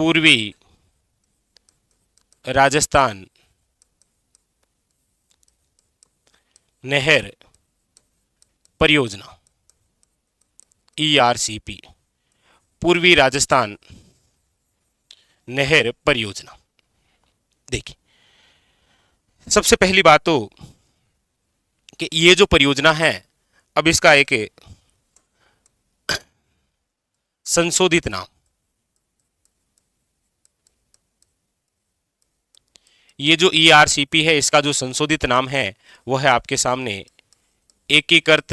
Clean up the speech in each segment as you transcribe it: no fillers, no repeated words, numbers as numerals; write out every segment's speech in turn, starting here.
पूर्वी राजस्थान नहर परियोजना, ERCP, पूर्वी राजस्थान नहर परियोजना। देखिए, सबसे पहली बात तो कि ये जो परियोजना है, अब इसका एक संशोधित नाम, ये जो ERCP है, इसका जो संशोधित नाम है वो है आपके सामने एकीकृत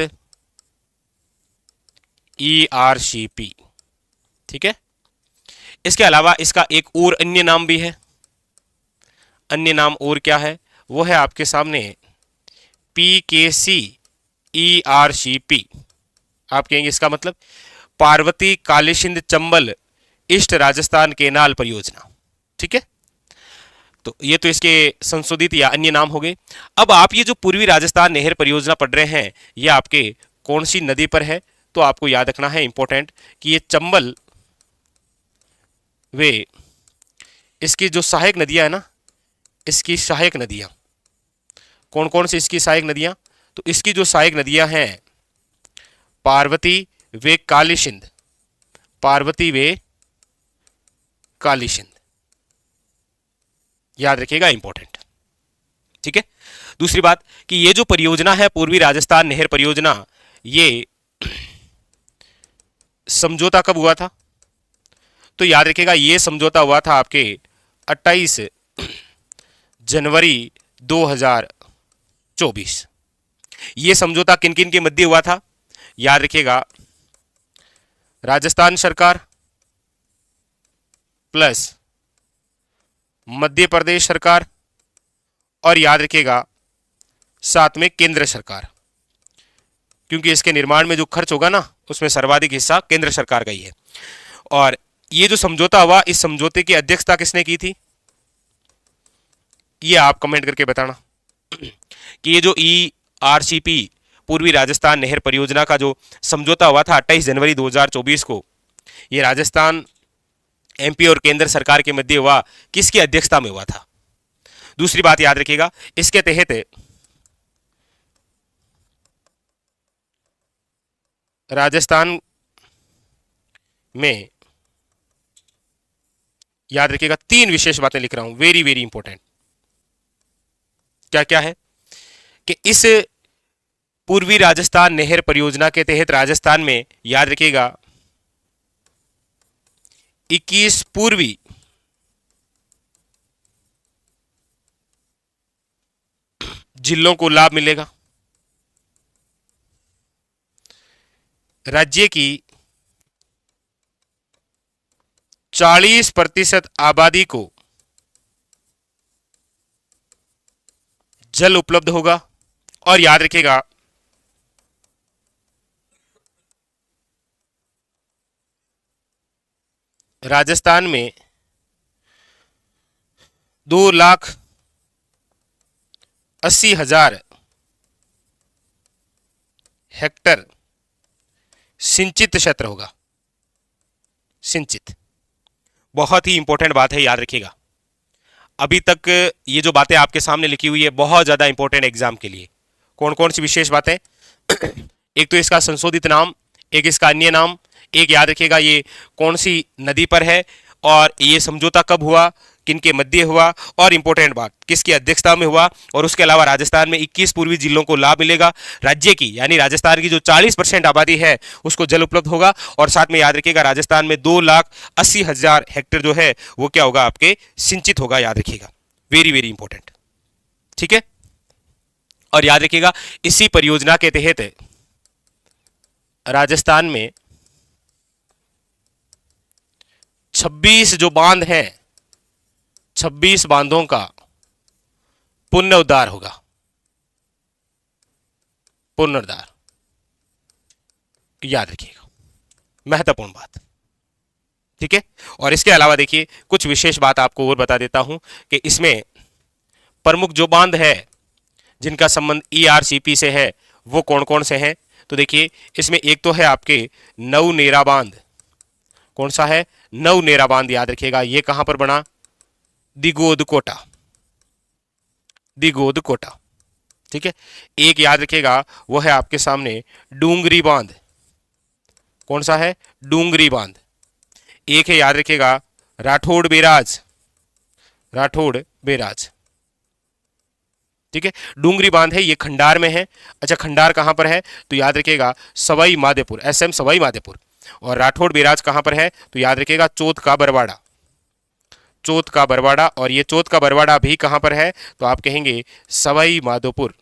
ERCP। ठीक है, इसके अलावा इसका एक और अन्य नाम भी है। अन्य नाम और क्या है? वो है आपके सामने PKC ERCP। आप कहेंगे इसका मतलब पार्वती कालीसिंध चंबल ईस्ट राजस्थान केनाल परियोजना। ठीक है, तो ये तो इसके संशोधित या अन्य नाम हो गए। अब आप ये जो पूर्वी राजस्थान नहर परियोजना पढ़ रहे हैं, ये आपके कौन सी नदी पर है? तो आपको याद रखना है इंपॉर्टेंट कि ये चंबल वे इसकी जो सहायक नदियां है ना, इसकी सहायक नदियां कौन कौन सी इसकी सहायक नदियां? तो इसकी जो सहायक नदियां हैं पार्वती वे कालीसिंध, पार्वती वे कालीसिंध, याद रखिएगा, इंपॉर्टेंट। ठीक है, दूसरी बात कि ये जो परियोजना है पूर्वी राजस्थान नहर परियोजना, ये समझौता कब हुआ था? तो याद रखिएगा, ये समझौता हुआ था आपके 28 जनवरी 2024। ये समझौता किन किन के मध्य हुआ था? याद रखिएगा, राजस्थान सरकार प्लस मध्य प्रदेश सरकार और याद रखिएगा साथ में केंद्र सरकार, क्योंकि इसके निर्माण में जो खर्च होगा ना, उसमें सर्वाधिक हिस्सा केंद्र सरकार का ही है। और ये जो समझौता हुआ, इस समझौते की अध्यक्षता किसने की थी? ये आप कमेंट करके बताना कि ये जो ERCP पूर्वी राजस्थान नहर परियोजना का जो समझौता हुआ था 28 जनवरी 2024 को, ये राजस्थान, MP और केंद्र सरकार के मध्य हुआ, किसकी अध्यक्षता में हुआ था? दूसरी बात याद रखिएगा, इसके तहत राजस्थान में, याद रखिएगा, 3 विशेष बातें लिख रहा हूं, वेरी वेरी इंपॉर्टेंट। क्या क्या है कि इस पूर्वी राजस्थान नहर परियोजना के तहत राजस्थान में, याद रखिएगा, 21 पूर्वी जिलों को लाभ मिलेगा। राज्य की 40% आबादी को जल उपलब्ध होगा। और याद रखिएगा, राजस्थान में 2,80,000 हेक्टर सिंचित क्षेत्र होगा। सिंचित बहुत ही इंपॉर्टेंट बात है, याद रखिएगा। अभी तक ये जो बातें आपके सामने लिखी हुई है बहुत ज्यादा इंपॉर्टेंट एग्जाम के लिए। कौन कौन सी विशेष बातें? एक तो इसका संशोधित नाम, एक इसका अन्य नाम, एक याद रखिएगा ये कौन सी नदी पर है, और ये समझौता कब हुआ, किनके मध्य हुआ, और इंपॉर्टेंट बात किसकी अध्यक्षता में हुआ। और उसके अलावा राजस्थान में 21 पूर्वी जिलों को लाभ मिलेगा। राज्य की यानी राजस्थान की जो 40% आबादी है उसको जल उपलब्ध होगा। और साथ में याद रखिएगा, राजस्थान में 2,80,000 हेक्टेयर जो है वो क्या होगा, आपके सिंचित होगा। याद रखिएगा, वेरी वेरी इंपॉर्टेंट। ठीक है, और याद रखिएगा, इसी परियोजना के तहत राजस्थान में 26 जो बांध हैं, 26 बांधों का पुनरुद्धार होगा। पुनरुद्धार, याद रखिएगा, महत्वपूर्ण बात। ठीक है, और इसके अलावा देखिए कुछ विशेष बात आपको और बता देता हूं कि इसमें प्रमुख जो बांध है जिनका संबंध ERCP से है वो कौन कौन से हैं? तो देखिए, इसमें एक तो है आपके नवनेरा बांध। कौन सा है? नवनेरा बांध याद रखिएगा, ये कहां पर बना? दिगोद कोटा, दिगोद कोटा। ठीक है। एक याद रखिएगा वो है आपके सामने डूंगरी बांध। कौन सा है? डूंगरी बांध। एक है याद रखिएगा राठौड़ बैराज, राठौड़ बैराज। ठीक है। डूंगरी बांध है, ये खंडार में है। अच्छा, खंडार कहां पर है? तो याद रखिएगा सवाई माधोपुर, एसएम सवाई माधोपुर। और राठौड़ बैराज कहां पर है? तो याद रखिएगा चौथ का बरवाड़ा, चौथ का बरवाड़ा। और ये चौथ का बरवाड़ा भी कहां पर है? तो आप कहेंगे सवाई माधोपुर।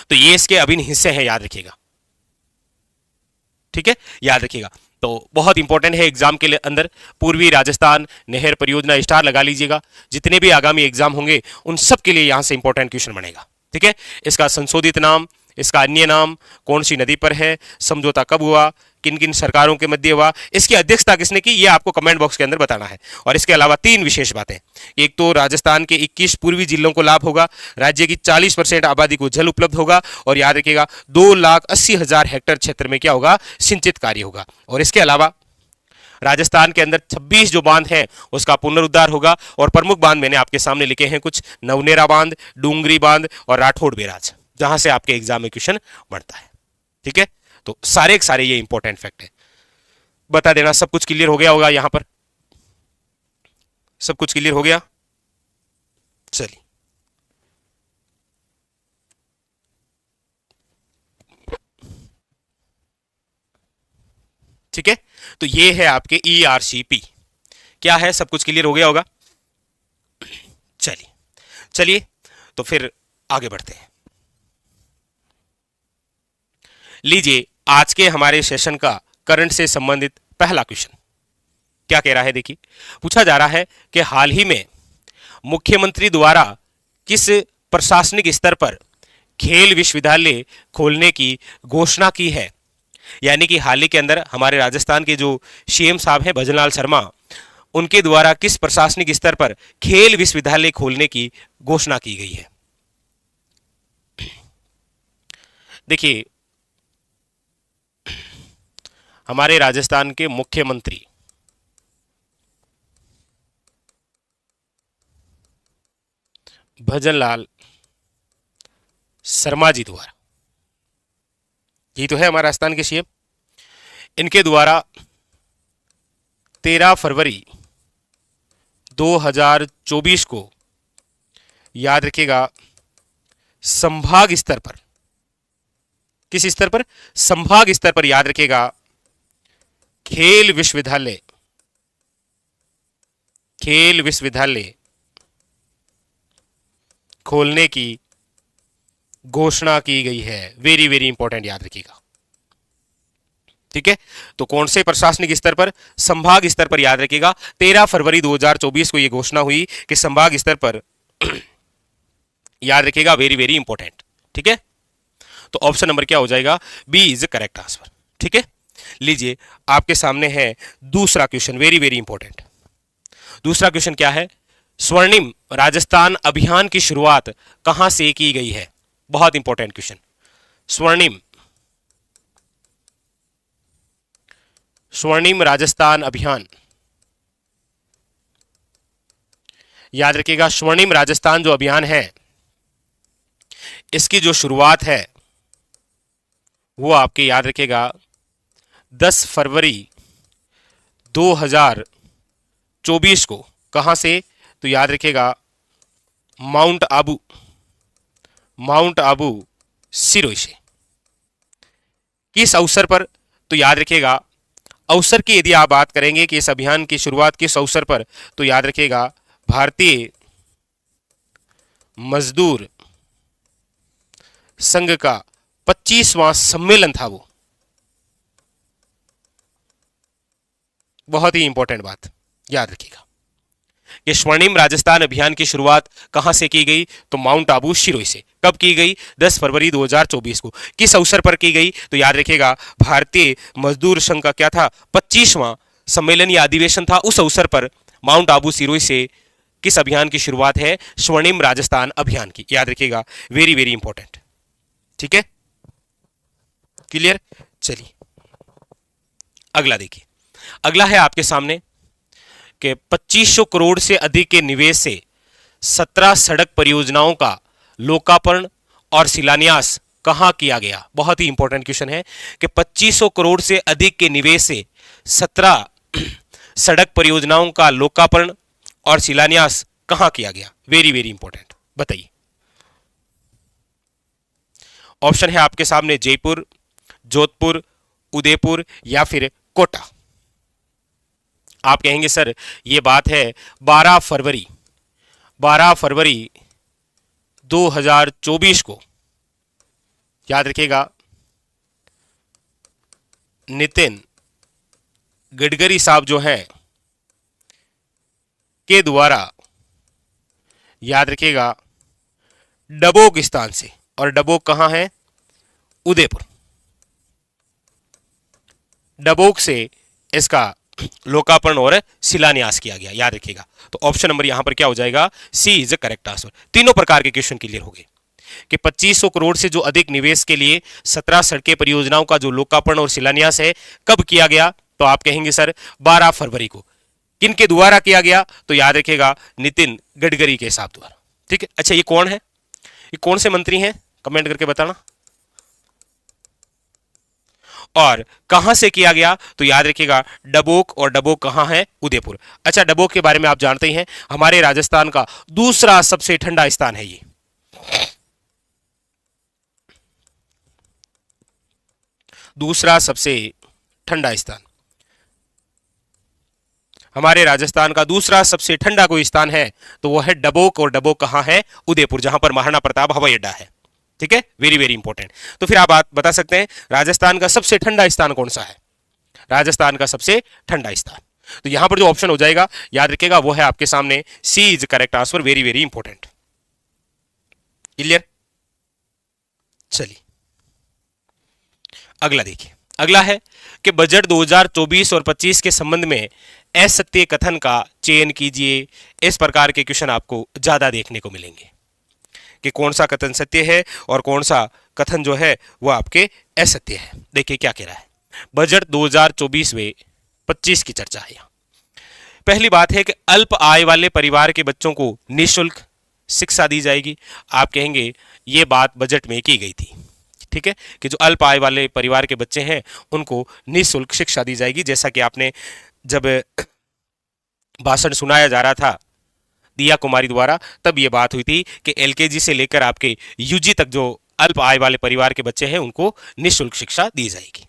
तो ये इसके अभिन्न हिस्से हैं, याद रखिएगा। ठीक है, याद रखिएगा। तो बहुत इंपॉर्टेंट है एग्जाम के लिए अंदर। पूर्वी राजस्थान नहर परियोजना स्टार लगा लीजिएगा। जितने भी आगामी एग्जाम होंगे उन सब के लिए यहां से इंपॉर्टेंट क्वेश्चन बनेगा। ठीक है। इसका संशोधित नाम, इसका अन्य नाम, कौन सी नदी पर है, समझौता कब हुआ, किन किन सरकारों के मध्य हुआ, इसकी अध्यक्षता किसने की, ये आपको कमेंट बॉक्स के अंदर बताना है। और इसके अलावा 3 विशेष बातें। एक तो राजस्थान के 21 पूर्वी जिलों को लाभ होगा, राज्य की 40% आबादी को जल उपलब्ध होगा, और याद रखिएगा 2,80,000 हेक्टेयर क्षेत्र में क्या होगा? सिंचित कार्य होगा। और इसके अलावा राजस्थान के अंदर 26 जो बांध हैं उसका पुनरुद्धार होगा। और प्रमुख बांध मैंने आपके सामने लिखे हैं कुछ: नवनेरा बांध, डूंगरी बांध और राठौड़ बैराज, जहां से आपके एग्जाम में क्वेश्चन बनता है। ठीक है। तो सारे के सारे ये इंपॉर्टेंट फैक्ट है, बता देना। सब कुछ क्लियर हो गया होगा यहां पर? सब कुछ क्लियर हो गया? चलिए, ठीक है। तो ये है आपके ERCP। क्या है? सब कुछ क्लियर हो गया होगा? चलिए चलिए, तो फिर आगे बढ़ते हैं। लीजिए आज के हमारे सेशन का करंट से संबंधित पहला क्वेश्चन क्या कह रहा है। देखिए, पूछा जा रहा है कि हाल ही में मुख्यमंत्री द्वारा किस प्रशासनिक स्तर पर खेल विश्वविद्यालय खोलने की घोषणा की है। यानी कि हाल ही के अंदर हमारे राजस्थान के जो सीएम साहब हैं भजनलाल शर्मा, उनके द्वारा किस प्रशासनिक स्तर पर खेल विश्वविद्यालय खोलने की घोषणा की गई है। देखिए, हमारे राजस्थान के मुख्यमंत्री भजनलाल शर्मा जी द्वारा, यही तो है हमारे राजस्थान के सीएम, इनके द्वारा 13 फरवरी 2024 को याद रखिएगा संभाग स्तर पर, किस स्तर पर? संभाग स्तर पर याद रखिएगा खेल विश्वविद्यालय, खेल विश्वविद्यालय खोलने की घोषणा की गई है। वेरी वेरी इंपॉर्टेंट, याद रखिएगा। ठीक है। तो कौन से प्रशासनिक स्तर पर? संभाग स्तर पर याद रखिएगा 13 फरवरी 2024 को यह घोषणा हुई कि संभाग स्तर पर याद रखिएगा, वेरी वेरी इंपॉर्टेंट। ठीक है। तो ऑप्शन नंबर क्या हो जाएगा? B is correct answer. ठीक है। लीजिए आपके सामने है दूसरा क्वेश्चन, वेरी वेरी इंपॉर्टेंट। दूसरा क्वेश्चन क्या है? स्वर्णिम राजस्थान अभियान की शुरुआत कहां से की गई है? बहुत इंपॉर्टेंट क्वेश्चन। स्वर्णिम, स्वर्णिम राजस्थान अभियान, याद रखिएगा स्वर्णिम राजस्थान जो अभियान है इसकी जो शुरुआत है वो आपके याद रखिएगा 10 फरवरी 2024 को, कहां से? तो याद रखिएगा माउंट आबू, माउंट आबू सिरोही से। किस अवसर पर? तो याद रखिएगा अवसर की यदि आप बात करेंगे कि इस अभियान की शुरुआत किस अवसर पर, तो याद रखिएगा भारतीय मजदूर संघ का 25वां सम्मेलन था वो। बहुत ही इंपॉर्टेंट बात याद रखिएगा कि स्वर्णिम राजस्थान अभियान की शुरुआत कहां से की गई? तो माउंट आबू सिरोही से। कब की गई? 10 फरवरी 2024 को। किस अवसर पर की गई? तो याद रखिएगा भारतीय मजदूर संघ का क्या था? 25वां सम्मेलन या अधिवेशन था। उस अवसर पर माउंट आबू सिरोही से किस अभियान की शुरुआत है? स्वर्णिम राजस्थान अभियान की। याद रखिएगा, वेरी वेरी इंपॉर्टेंट। ठीक है, क्लियर? चलिए अगला देखिए। अगला है आपके सामने कि 2500 करोड़ से अधिक के निवेश से 17 सड़क परियोजनाओं का लोकार्पण और शिलान्यास कहां किया गया। बहुत ही इंपॉर्टेंट क्वेश्चन है कि 2500 करोड़ से अधिक के निवेश से 17 सड़क परियोजनाओं का लोकार्पण और शिलान्यास कहां किया गया। वेरी वेरी इंपॉर्टेंट, बताइए। ऑप्शन है आपके सामने जयपुर, जोधपुर, उदयपुर या फिर कोटा। आप कहेंगे सर ये बात है 12 फरवरी 2024 को, याद रखिएगा, नितिन गडकरी साहब जो हैं के द्वारा, याद रखिएगा, डबोक स्थान से, और डबोक कहां है, उदयपुर, डबोक से इसका लोकार्पण और शिलान्यास किया गया, याद रखिएगा। तो ऑप्शन नंबर यहां पर क्या हो जाएगा, सी इज द करेक्ट आंसर। तीनों प्रकार के क्वेश्चन क्लियर हो गए कि 2500 करोड़ से जो अधिक निवेश के लिए 17 सड़कें परियोजनाओं का जो लोकार्पण और शिलान्यास है कब किया गया, तो आप कहेंगे सर 12 फरवरी को। किन के द्वारा किया गया, तो याद रखिएगा नितिन गडकरी के साहब द्वारा। ठीक है, अच्छा ये कौन है, ये कौन से मंत्री हैं, कमेंट करके बताना। और कहां से किया गया, तो याद रखिएगा डबोक, और डबोक कहां है, उदयपुर। अच्छा डबोक के बारे में आप जानते ही हैं, हमारे राजस्थान का दूसरा सबसे ठंडा स्थान है ये। दूसरा सबसे ठंडा स्थान, हमारे राजस्थान का दूसरा सबसे ठंडा कोई स्थान है तो वो है डबोक, और डबोक कहां है, उदयपुर, जहां पर महाराणा प्रताप हवाई अड्डा है। ठीक है, वेरी वेरी इंपॉर्टेंट। तो फिर आप बता सकते हैं राजस्थान का सबसे ठंडा स्थान कौन सा है, राजस्थान का सबसे ठंडा स्थान। तो यहां पर जो ऑप्शन हो जाएगा, याद रखिएगा, वो है आपके सामने C is correct answer. Very very important, clear. चलिए अगला देखिए, अगला है कि बजट 2024 और 25 के संबंध में असत्य कथन का चयन कीजिए। इस प्रकार के क्वेश्चन आपको ज्यादा देखने को मिलेंगे कि कौन सा कथन सत्य है और कौन सा कथन जो है वो आपके असत्य है। देखिए क्या कह रहा है, बजट 2024-25 की चर्चा है। यहाँ पहली बात है कि अल्प आय वाले परिवार के बच्चों को निःशुल्क शिक्षा दी जाएगी। आप कहेंगे ये बात बजट में की गई थी, ठीक है, कि जो अल्प आय वाले परिवार के बच्चे हैं उनको निःशुल्क शिक्षा दी जाएगी। जैसा कि आपने जब भाषण सुनाया जा रहा था दिया कुमारी द्वारा, तब ये बात हुई थी कि एलकेजी से लेकर आपके यूजी तक जो अल्प आय वाले परिवार के बच्चे हैं उनको निःशुल्क शिक्षा दी जाएगी।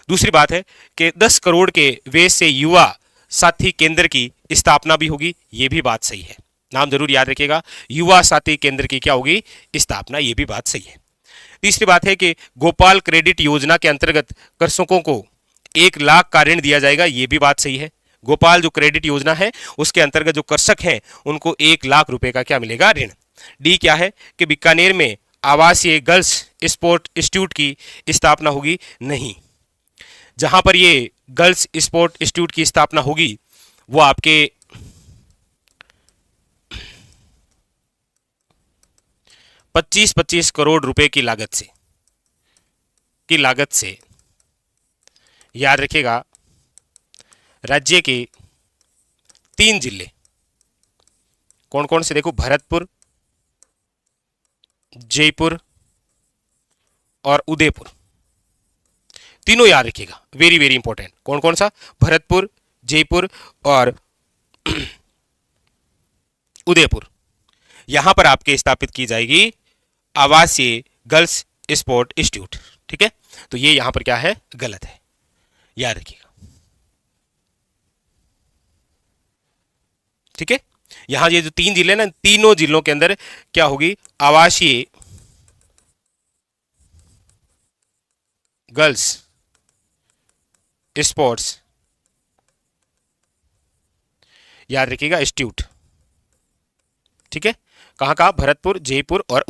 दूसरी बात है कि 10 करोड़ के व्यय से युवा साथी केंद्र की स्थापना भी होगी। ये भी बात सही है, नाम जरूर याद रखिएगा, युवा साथी केंद्र की क्या होगी, स्थापना। ये भी बात सही है। तीसरी बात है कि गोपाल क्रेडिट योजना के अंतर्गत कृषकों को 1 लाख का ऋण दिया जाएगा। ये भी बात सही है। गोपाल जो क्रेडिट योजना है उसके अंतर्गत जो कृषक हैं उनको 1 लाख रुपए का क्या मिलेगा, ऋण। डी क्या है कि बीकानेर में आवासीय गर्ल्स स्पोर्ट इंस्टीट्यूट की स्थापना होगी। नहीं, जहां पर ये गर्ल्स स्पोर्ट इंस्टीट्यूट की स्थापना होगी वो आपके 25-25 करोड़ रुपए की लागत से याद रखिएगा राज्य के 3 जिले कौन कौन से, देखो, भरतपुर, जयपुर और उदयपुर, तीनों याद रखिएगा, वेरी वेरी इंपॉर्टेंट। कौन कौन सा, भरतपुर, जयपुर और उदयपुर। यहां पर आपके स्थापित की जाएगी आवासीय गर्ल्स स्पोर्ट इंस्टीट्यूट। ठीक है, तो ये यहां पर क्या है, गलत है, याद रखिएगा। ठीक है, यहां ये जो 3 जिले ना, तीनों जिलों के अंदर क्या होगी, आवासीय गर्ल्स स्पोर्ट्स, याद रखिएगा, इंस्टीट्यूट। ठीक है, कहां कहां, भरतपुर, जयपुर और